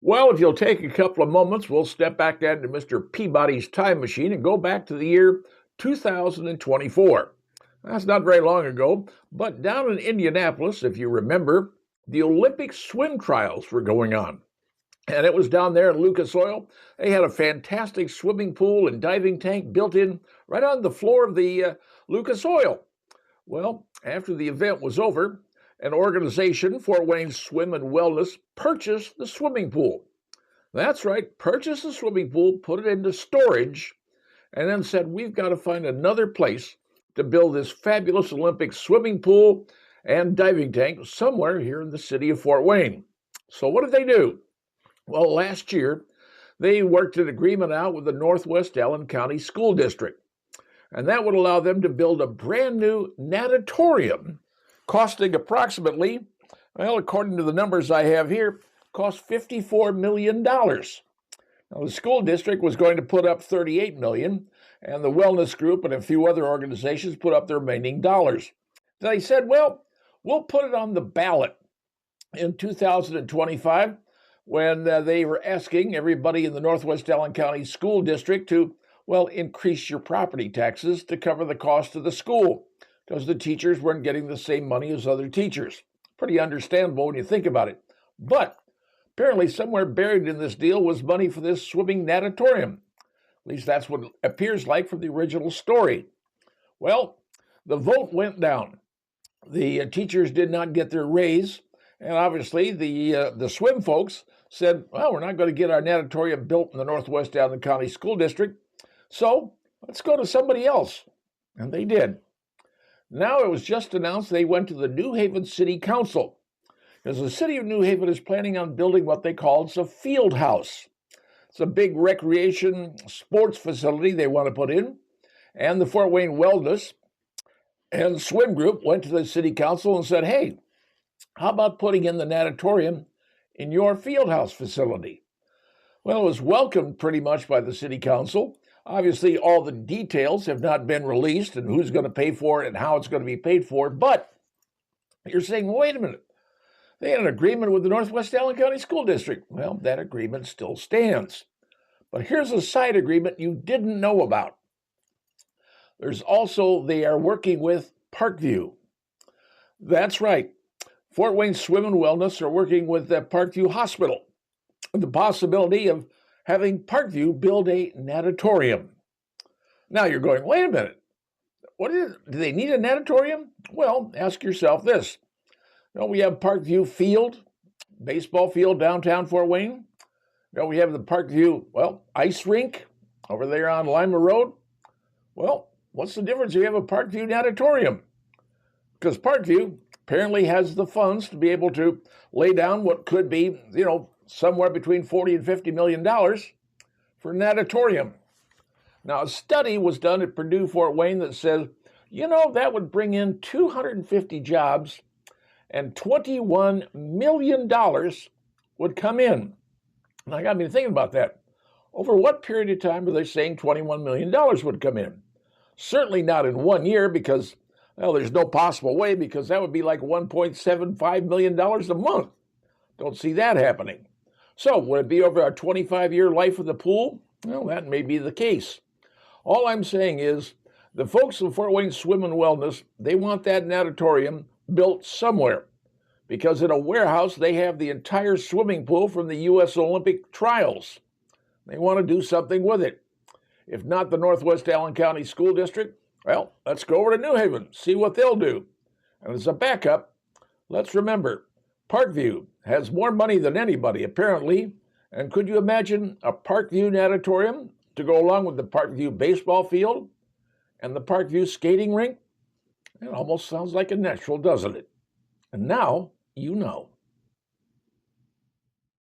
Well, if you'll take a couple of moments, we'll step back into Mr. Peabody's time machine and go back to the year 2024. That's not very long ago, but down in Indianapolis, if you remember, the Olympic Swim Trials were going on. And it was down there in Lucas Oil. They had a fantastic swimming pool and diving tank built in right on the floor of the Lucas Oil. Well, after the event was over, an organization, Fort Wayne Swim and Wellness, purchased the swimming pool. That's right, purchased the swimming pool, put it into storage, and then said, we've got to find another place to build this fabulous Olympic swimming pool and diving tank somewhere here in the city of Fort Wayne. So what did they do? Well, last year, they worked an agreement out with the Northwest Allen County School District, and that would allow them to build a brand new natatorium costing approximately, well, according to the numbers I have here, cost $54 million. Now, the school district was going to put up $38 million, and the wellness group and a few other organizations put up the remaining dollars. They said, well, we'll put it on the ballot in 2025 when they were asking everybody in the Northwest Allen County School District to, well, increase your property taxes to cover the cost of the school because the teachers weren't getting the same money as other teachers. Pretty understandable when you think about it. But apparently somewhere buried in this deal was money for this swimming natatorium. At least that's what it appears like from the original story. Well, the vote went down. The teachers did not get their raise, and obviously the swim folks said, well, we're not going to get our natatorium built in the Northwest Allen County School District, so let's go to somebody else. And they did. Now it was just announced they went to the New Haven City Council, because the city of New Haven is planning on building what they call a Fieldhouse. It's a big recreation sports facility they want to put in, and the Fort Wayne Wellness and Swim Group went to the city council and said, hey, how about putting in the natatorium in your Fieldhouse facility? Well, it was welcomed pretty much by the city council. Obviously, all the details have not been released and who's going to pay for it and how it's going to be paid for, but you're saying, wait a minute, they had an agreement with the Northwest Allen County School District. Well, that agreement still stands. But here's a side agreement you didn't know about. There's also, they are working with Parkview. That's right. Fort Wayne Swim and Wellness are working with the Parkview Hospital. The possibility of having Parkview build a natatorium. Now you're going, wait a minute. What is it? Do they need a natatorium? Well, ask yourself this. We have Parkview Field, baseball field downtown Fort Wayne. We have the Parkview, ice rink over there on Lima Road. Well, what's the difference if you have a Parkview natatorium? Because Parkview apparently has the funds to be able to lay down what could be, somewhere between $40 and $50 million for natatorium. Now, a study was done at Purdue Fort Wayne that says, that would bring in 250 jobs and $21 million would come in. And I got me thinking about that. Over what period of time are they saying $21 million would come in? Certainly not in 1 year because, there's no possible way because that would be like $1.75 million a month. Don't see that happening. So would it be over our 25-year life of the pool? Well, that may be the case. All I'm saying is the folks in Fort Wayne Swim and Wellness, they want that natatorium built somewhere because in a warehouse, they have the entire swimming pool from the U.S. Olympic Trials. They want to do something with it. If not the Northwest Allen County School District, well, let's go over to New Haven, see what they'll do. And as a backup, let's remember, Parkview has more money than anybody, apparently. And could you imagine a Parkview natatorium to go along with the Parkview Baseball Field and the Parkview skating rink? It almost sounds like a natural, doesn't it? And now you know.